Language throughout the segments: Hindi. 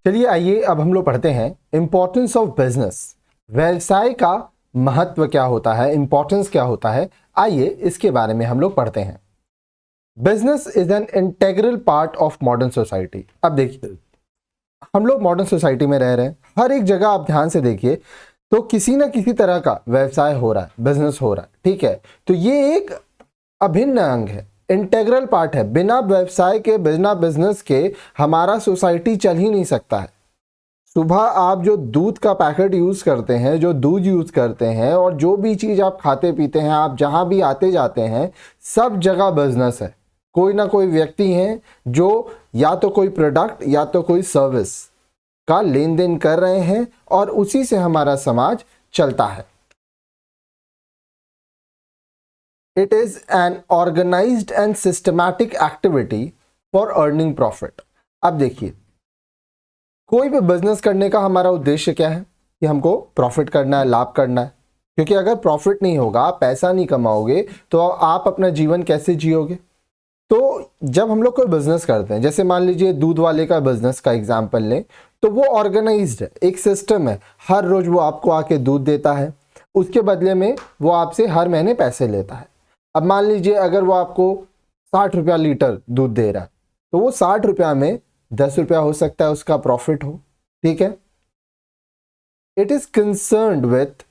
चलिए आइए अब हम लोग पढ़ते हैं इंपॉर्टेंस ऑफ बिजनेस। व्यवसाय का महत्व क्या होता है, इंपॉर्टेंस क्या होता है, आइए इसके बारे में हम लोग पढ़ते हैं। Business is an integral part of modern society. अब देखिए, हम लोग मॉडर्न सोसाइटी में रह रहे हैं, हर एक जगह आप ध्यान से देखिए तो किसी ना किसी तरह का व्यवसाय हो रहा है, बिजनेस हो रहा है, ठीक है। तो ये एक अभिन्न अंग है, इंटेग्रल पार्ट है। बिना व्यवसाय के, बिना बिजनेस के हमारा सोसाइटी चल ही नहीं सकता है। सुबह आप जो दूध का पैकेट यूज करते हैं, जो दूध यूज करते हैं, और जो भी चीज आप खाते पीते हैं, आप जहां भी आते जाते हैं, सब जगह बिजनेस है। कोई ना कोई व्यक्ति है जो या तो कोई प्रोडक्ट या तो कोई सर्विस का लेन देन कर रहे हैं और उसी से हमारा समाज चलता है। It is an organised and systematic activity for earning profit. अब देखिए, कोई भी बिजनेस करने का हमारा उद्देश्य क्या है कि हमको प्रॉफिट करना है, लाभ करना है। क्योंकि अगर प्रॉफिट नहीं होगा, पैसा नहीं कमाओगे, तो आप अपना जीवन कैसे जियोगे। तो जब हम लोग कोई बिजनेस करते हैं, जैसे मान लीजिए दूध वाले का बिजनेस का एग्जांपल लें, तो वो ऑर्गेनाइज्ड है, एक सिस्टम है। हर रोज वो आपको आके दूध देता है, उसके बदले में वो आपसे हर महीने पैसे लेता है। अब मान लीजिए अगर वो आपको 60 रुपया लीटर दूध दे रहा है, तो वो 60 रुपया में 10 रुपया हो सकता है उसका प्रॉफिट हो, ठीक है। It is concerned with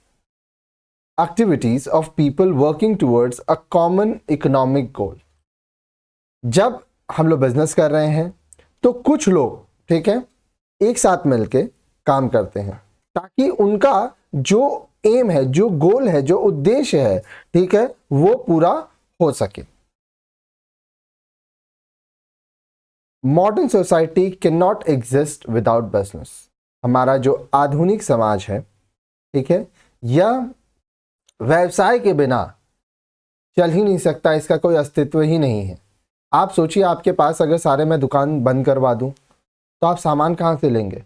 activities of people working towards a common economic goal. जब हम लोग बिजनेस कर रहे हैं तो कुछ लोग, ठीक है, एक साथ मिलके काम करते हैं ताकि उनका जो एम है, जो गोल है, जो उद्देश्य है, ठीक है, वो पूरा हो सके। Modern society can not exist without business. हमारा जो आधुनिक समाज है, ठीक है, यह व्यवसाय के बिना चल ही नहीं सकता, इसका कोई अस्तित्व ही नहीं है। आप सोचिए, आपके पास अगर सारे मैं दुकान बंद करवा दूं तो आप सामान कहाँ से लेंगे।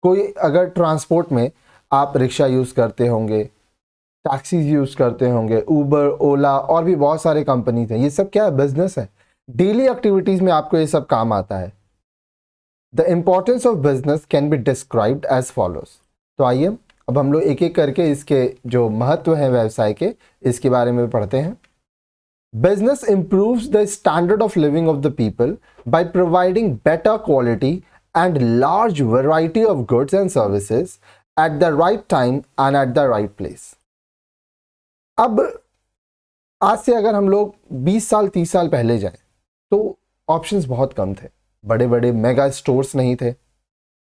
कोई अगर ट्रांसपोर्ट में आप रिक्शा यूज करते होंगे, टैक्सीज यूज करते होंगे, उबर, ओला और भी बहुत सारे कंपनीज हैं, ये सब क्या है, बिजनेस है। डेली एक्टिविटीज में आपको ये सब काम आता है। The importance of business can be described as follows. तो आइए अब हम लोग एक एक करके इसके जो महत्व है व्यवसाय के, इसके बारे में पढ़ते हैं। Business improves the standard of living of the people by providing better quality and large variety of goods and services at the right time and at the right place. अब आज से अगर हम लोग 20 साल 30 साल पहले जाएं तो ऑप्शंस बहुत कम थे। बड़े बड़े मेगा स्टोर्स नहीं थे,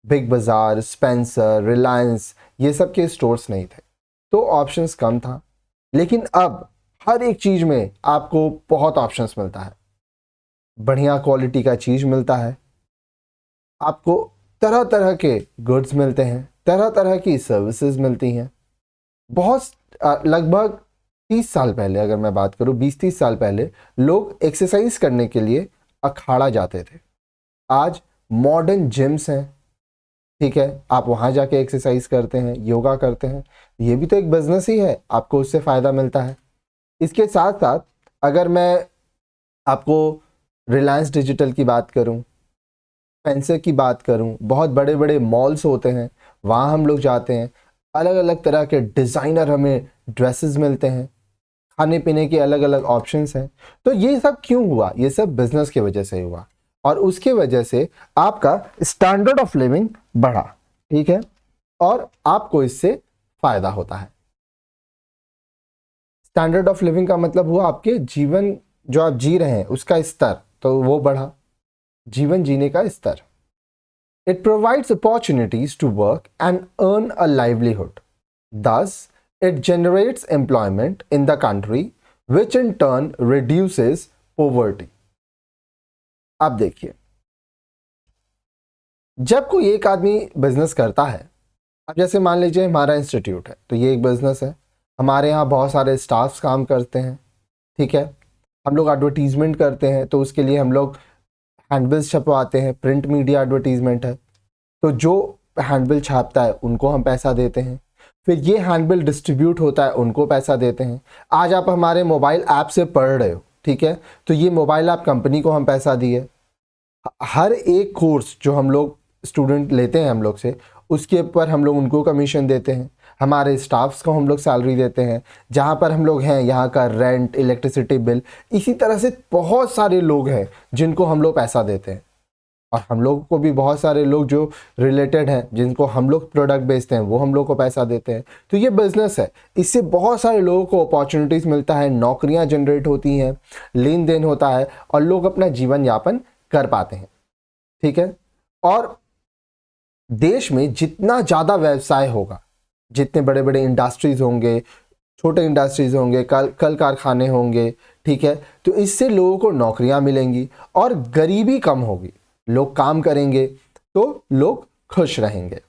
बिग बाजार, स्पेंसर, रिलायंस, ये सब के स्टोर्स नहीं थे, तो ऑप्शंस कम था। लेकिन अब हर एक चीज में आपको बहुत ऑप्शंस मिलता है, बढ़िया क्वालिटी का चीज मिलता है, आपको तरह तरह के गुड्स मिलते हैं, तरह तरह की सर्विसेज मिलती हैं। बहुत लगभग 30 साल पहले अगर मैं बात करूं, 20-30 साल पहले लोग एक्सरसाइज करने के लिए अखाड़ा जाते थे। आज मॉडर्न जिम्स हैं, ठीक है, आप वहां जाके एक्सरसाइज करते हैं, योगा करते हैं। ये भी तो एक बिजनेस ही है, आपको उससे फायदा मिलता है। इसके साथ साथ अगर मैं आपको रिलायंस डिजिटल की बात करूं, स्पेंसर की बात करूं, बहुत बड़े बड़े मॉल्स होते हैं, वहां हम लोग जाते हैं, अलग अलग तरह के डिज़ाइनर हमें ड्रेसेस मिलते हैं, खाने पीने के अलग अलग ऑप्शंस हैं। तो ये सब क्यों हुआ, ये सब बिजनेस की वजह से हुआ, और उसके वजह से आपका स्टैंडर्ड ऑफ लिविंग बढ़ा, ठीक है, और आपको इससे फायदा होता है। स्टैंडर्ड ऑफ लिविंग का मतलब हुआ आपके जीवन जो आप जी रहे हैं उसका स्तर, तो वो बढ़ा, जीवन जीने का स्तर। It provides opportunities to work and earn a livelihood, thus it generates employment in the country which in turn reduces poverty. अब देखिए, जब कोई एक आदमी बिजनेस करता है, अब जैसे मान लीजिए हमारा इंस्टीट्यूट है, तो ये एक बिजनेस है। हमारे यहाँ बहुत सारे स्टाफ्स काम करते हैं, ठीक है, हम लोग एडवर्टीजमेंट करते हैं, तो उसके लिए हम लोग हैंडबिल्स छपवाते हैं, प्रिंट मीडिया एडवर्टीजमेंट है, तो जो हैंडबिल छापता है उनको हम पैसा देते हैं, फिर ये हैंडबिल डिस्ट्रीब्यूट होता है, उनको पैसा देते हैं। आज आप हमारे मोबाइल ऐप से पढ़ रहे हो, ठीक है, तो ये मोबाइल ऐप कंपनी को हम पैसा दिए। हर एक कोर्स जो हम लोग स्टूडेंट लेते हैं हम लोग से, उसके ऊपर हम लोग उनको कमीशन देते हैं, हमारे स्टाफ्स को हम लोग सैलरी देते हैं, जहाँ पर हम लोग हैं यहाँ का रेंट, इलेक्ट्रिसिटी बिल, इसी तरह से बहुत सारे लोग हैं जिनको हम लोग पैसा देते हैं। और हम लोग को भी बहुत सारे लोग जो रिलेटेड हैं, जिनको हम लोग प्रोडक्ट बेचते हैं, वो हम लोग को पैसा देते हैं। तो ये बिजनेस है, इससे बहुत सारे लोगों को अपॉर्चुनिटीज़ मिलता है, नौकरियां जनरेट होती हैं, लेन देन होता है और लोग अपना जीवन यापन कर पाते हैं। ठीक है। और देश में जितना ज़्यादा व्यवसाय होगा, जितने बड़े बड़े इंडस्ट्रीज होंगे, छोटे इंडस्ट्रीज होंगे, कल कारखाने होंगे, ठीक है, तो इससे लोगों को नौकरियां मिलेंगी और गरीबी कम होगी। लोग काम करेंगे तो लोग खुश रहेंगे।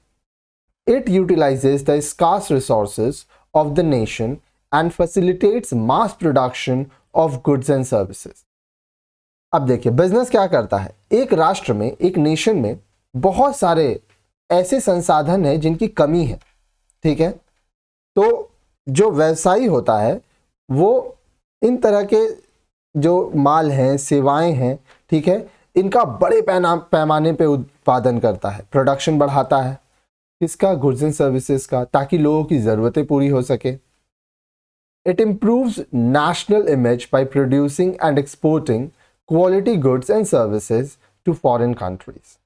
It utilises the scarce resources of the nation and facilitates mass production of goods and services. अब देखिए बिजनेस क्या करता है, एक राष्ट्र में, एक नेशन में बहुत सारे ऐसे संसाधन हैं जिनकी कमी है। ठीक है। तो जो व्यवसायी होता है वो इन तरह के जो माल हैं, सेवाएं हैं, ठीक है, इनका बड़े पैमाने पे उत्पादन करता है, प्रोडक्शन बढ़ाता है, किसका, गुड्स एंड सर्विसेज का, ताकि लोगों की ज़रूरतें पूरी हो सके। It improves national image by producing and exporting quality goods and services to foreign countries.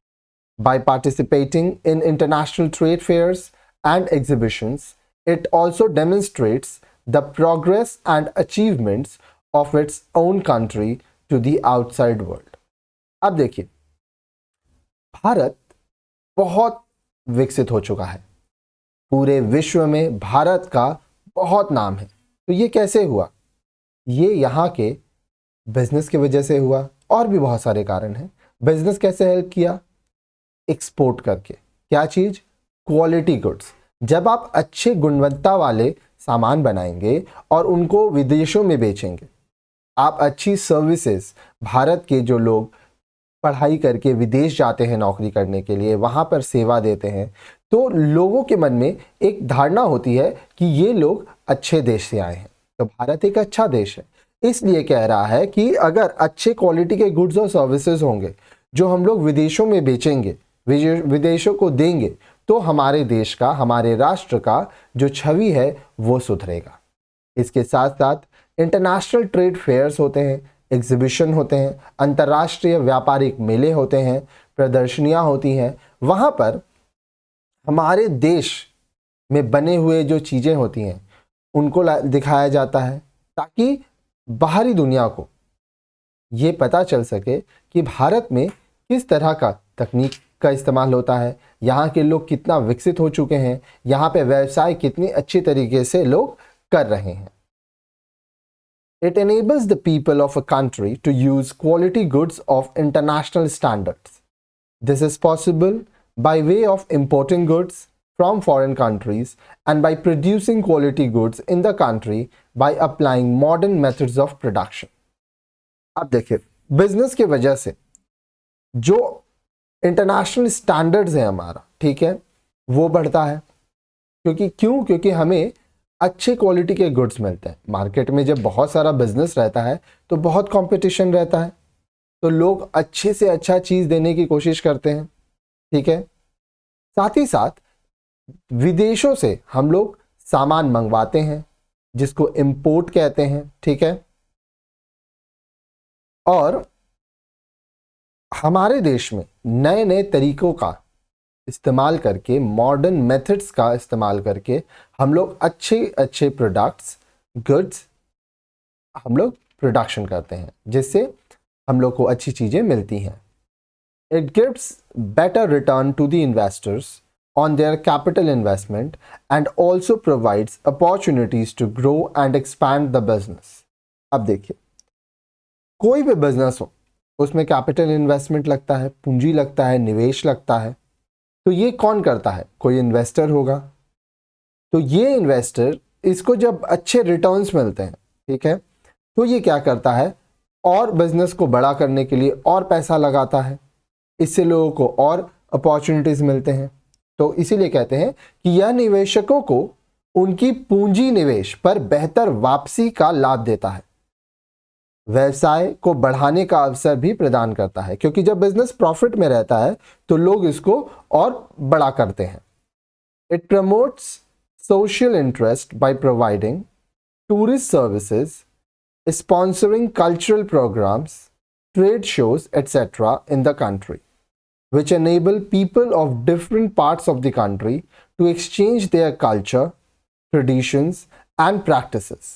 By participating in international trade fairs and exhibitions, it also demonstrates the progress and achievements of its own country to the outside world. अब देखिए भारत बहुत विकसित हो चुका है, पूरे विश्व में भारत का बहुत नाम है। तो ये कैसे हुआ? ये यहाँ के बिजनेस की वजह से हुआ, और भी बहुत सारे कारण हैं। बिजनेस कैसे हेल्प किया? एक्सपोर्ट करके। क्या चीज? Quality goods. जब आप अच्छे गुणवत्ता वाले सामान बनाएंगे और उनको विदेशों में बेचेंगे, आप अच्छी सर्विसेज, भारत के जो लोग पढ़ाई करके विदेश जाते हैं नौकरी करने के लिए, वहां पर सेवा देते हैं, तो लोगों के मन में एक धारणा होती है कि ये लोग अच्छे देश से आए हैं, तो भारत एक अच्छा देश है। इसलिए कह रहा है कि अगर अच्छे क्वालिटी के गुड्स और सर्विसेज होंगे जो हम लोग विदेशों में बेचेंगे, विदेशों को देंगे, तो हमारे देश का, हमारे राष्ट्र का जो छवि है वो सुधरेगा। इसके साथ साथ इंटरनेशनल ट्रेड फेयर्स होते हैं, एग्जीबिशन होते हैं, अंतर्राष्ट्रीय व्यापारिक मेले होते हैं, प्रदर्शनियां होती हैं। वहाँ पर हमारे देश में बने हुए जो चीज़ें होती हैं उनको दिखाया जाता है, ताकि बाहरी दुनिया को ये पता चल सके कि भारत में किस तरह का तकनीक का इस्तेमाल होता है, यहाँ के लोग कितना विकसित हो चुके हैं, यहाँ पे व्यवसाय कितनी अच्छी तरीके से लोग कर रहे हैं। It enables the people of a country to use quality goods of international standards. This is possible by way of importing goods from foreign countries and by producing quality goods in the country by applying modern methods of production. अब देखिए बिजनेस के वजह से जो इंटरनेशनल स्टैंडर्ड्स है हमारा, ठीक है, वो बढ़ता है। क्योंकि हमें अच्छे क्वालिटी के गुड्स मिलते हैं। मार्केट में जब बहुत सारा बिजनेस रहता है तो बहुत कंपटीशन रहता है, तो लोग अच्छे से अच्छा चीज़ देने की कोशिश करते हैं। ठीक है। साथ ही साथ विदेशों से हम लोग सामान मंगवाते हैं जिसको इंपोर्ट कहते हैं। ठीक है। और हमारे देश में नए नए तरीकों का इस्तेमाल करके, मॉडर्न मेथड्स का इस्तेमाल करके हम लोग अच्छे अच्छे प्रोडक्ट्स, गुड्स हम लोग प्रोडक्शन करते हैं, जिससे हम लोग को अच्छी चीज़ें मिलती हैं। It gives better return to the investors on their capital investment and also provides opportunities to grow and expand the business. अब देखिए कोई भी बिजनेस हो उसमें कैपिटल इन्वेस्टमेंट लगता है, पूंजी लगता है, निवेश लगता है। तो ये कौन करता है? कोई इन्वेस्टर होगा। तो ये इन्वेस्टर, इसको जब अच्छे रिटर्न्स मिलते हैं, ठीक है, तो ये क्या करता है, और बिजनेस को बड़ा करने के लिए और पैसा लगाता है, इससे लोगों को और अपॉर्चुनिटीज मिलते हैं। तो इसीलिए कहते हैं कि यह निवेशकों को उनकी पूंजी निवेश पर बेहतर वापसी का लाभ देता है। व्यवसाय को बढ़ाने का अवसर भी प्रदान करता है, क्योंकि जब बिजनेस प्रॉफिट में रहता है तो लोग इसको और बड़ा करते हैं। It promotes social interest by providing tourist services, sponsoring cultural programmes, trade shows, etc. in the country, which enable people of different parts of the country to exchange their culture, traditions, and practices.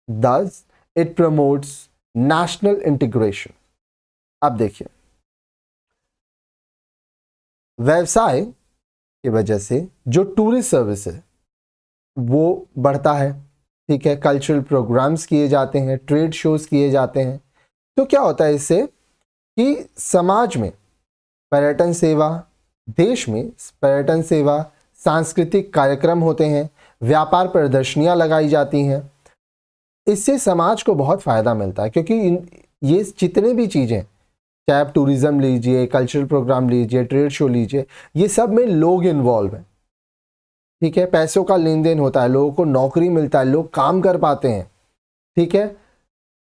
Thus, it promotes national integration. अब देखिए, व्यवसाय की वजह से जो टूरिस्ट सर्विस है वो बढ़ता है, ठीक है, कल्चरल प्रोग्राम्स किए जाते हैं, ट्रेड शोज किए जाते हैं। तो क्या होता है इससे कि समाज में पर्यटन सेवा, देश में पर्यटन सेवा, सांस्कृतिक कार्यक्रम होते हैं, व्यापार प्रदर्शनियां लगाई जाती हैं। इससे समाज को बहुत फ़ायदा मिलता है, क्योंकि ये जितने भी चीज़ें, चाहे आप टूरिज़्म लीजिए, कल्चरल प्रोग्राम लीजिए, ट्रेड शो लीजिए, ये सब में लोग इन्वॉल्व हैं, ठीक है, पैसों का लेन देन होता है, लोगों को नौकरी मिलता है, लोग काम कर पाते हैं, ठीक है।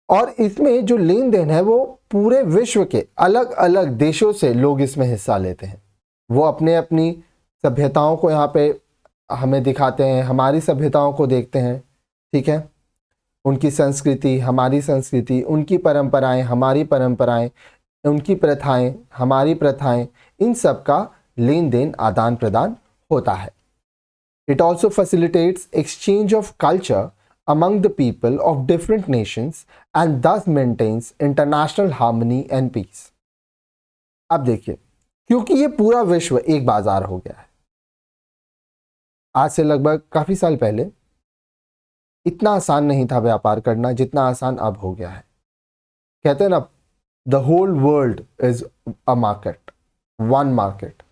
और इसमें जो लेन देन है वो पूरे विश्व के अलग अलग देशों से लोग इसमें हिस्सा लेते हैं। वो अपने अपनी सभ्यताओं को यहाँ पे हमें दिखाते हैं, हमारी सभ्यताओं को देखते हैं, ठीक है, उनकी संस्कृति हमारी संस्कृति, उनकी परंपराएं हमारी परंपराएं, उनकी प्रथाएं हमारी प्रथाएं, इन सब का लेन देन आदान प्रदान होता है। It also facilitates exchange of culture among the people of different nations and thus maintains international harmony and peace. अब देखिए, क्योंकि ये पूरा विश्व एक बाजार हो गया है, आज से लगभग काफी साल पहले इतना आसान नहीं था व्यापार करना जितना आसान अब हो गया है। कहते हैं ना, the whole world is a market, one market.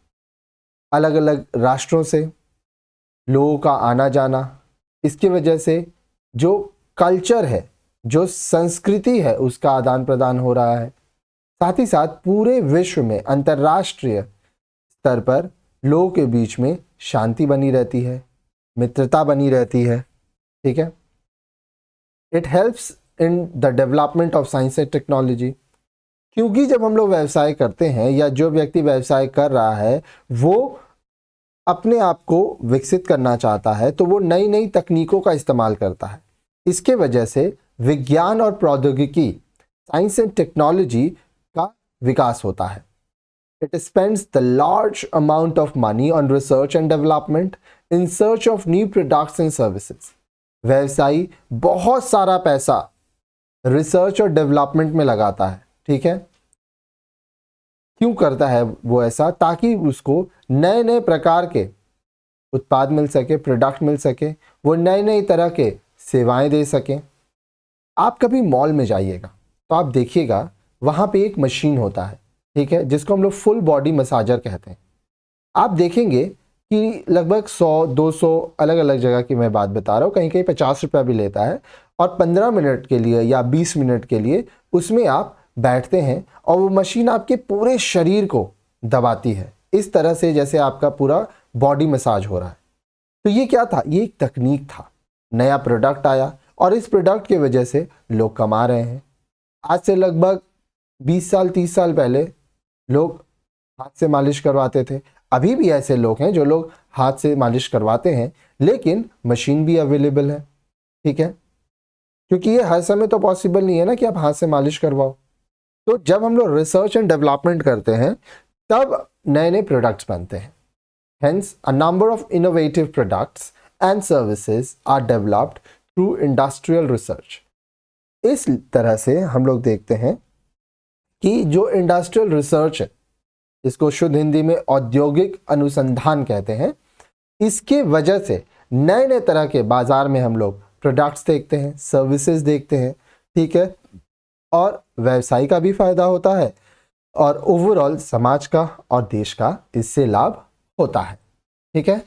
अलग अलग राष्ट्रों से लोगों का आना जाना, इसकी वजह से जो कल्चर है, जो संस्कृति है, उसका आदान प्रदान हो रहा है। साथ ही साथ पूरे विश्व में अंतर्राष्ट्रीय स्तर पर लोगों के बीच में शांति बनी रहती है, मित्रता बनी रहती है, ठीक है। It helps in the development of science and technology, क्योंकि जब हम लोग व्यवसाय करते हैं या जो व्यक्ति व्यवसाय कर रहा है वो अपने आप को विकसित करना चाहता है तो वो नई नई तकनीकों का इस्तेमाल करता है। इसके वजह से विज्ञान और प्रौद्योगिकी, साइंस एंड टेक्नोलॉजी का विकास होता है। It spends the large amount of money on research and development in search of new products and services. व्यवसायी बहुत सारा पैसा रिसर्च और डेवलपमेंट में लगाता है, ठीक है। क्यों करता है वो ऐसा? ताकि उसको नए नए प्रकार के उत्पाद मिल सके, प्रोडक्ट मिल सके, वो नए नए तरह के सेवाएं दे सकें। आप कभी मॉल में जाइएगा तो आप देखिएगा वहाँ पे एक मशीन होता है, ठीक है, जिसको हम लोग फुल बॉडी मसाजर कहते हैं। आप देखेंगे कि लगभग 100-200 अलग अलग जगह की मैं बात बता रहा हूँ, कहीं कहीं 50 रुपया भी लेता है, और 15 मिनट के लिए या 20 मिनट के लिए उसमें आप बैठते हैं और वो मशीन आपके पूरे शरीर को दबाती है, इस तरह से जैसे आपका पूरा बॉडी मसाज हो रहा है। तो ये क्या था? ये एक तकनीक था, नया प्रोडक्ट आया और इस प्रोडक्ट की वजह से लोग कमा रहे हैं। आज से लगभग 20 साल 30 साल पहले लोग हाथ से मालिश करवाते थे। अभी भी ऐसे लोग हैं जो लोग हाथ से मालिश करवाते हैं, लेकिन मशीन भी अवेलेबल है, ठीक है, क्योंकि ये हर समय तो पॉसिबल नहीं है ना कि आप हाथ से मालिश करवाओ। तो जब हम लोग रिसर्च एंड डेवलपमेंट करते हैं तब नए नए प्रोडक्ट्स बनते हैं। Hence, a number of innovative products and services are developed through industrial research. इस तरह से हम लोग देखते हैं कि जो इंडस्ट्रियल रिसर्च है, इसको शुद्ध हिंदी में औद्योगिक अनुसंधान कहते हैं, इसके वजह से नए नए तरह के बाजार में हम लोग प्रोडक्ट्स देखते हैं, सर्विसेज देखते हैं, ठीक है, और व्यवसाय का भी फायदा होता है और ओवरऑल समाज का और देश का इससे लाभ होता है, ठीक है।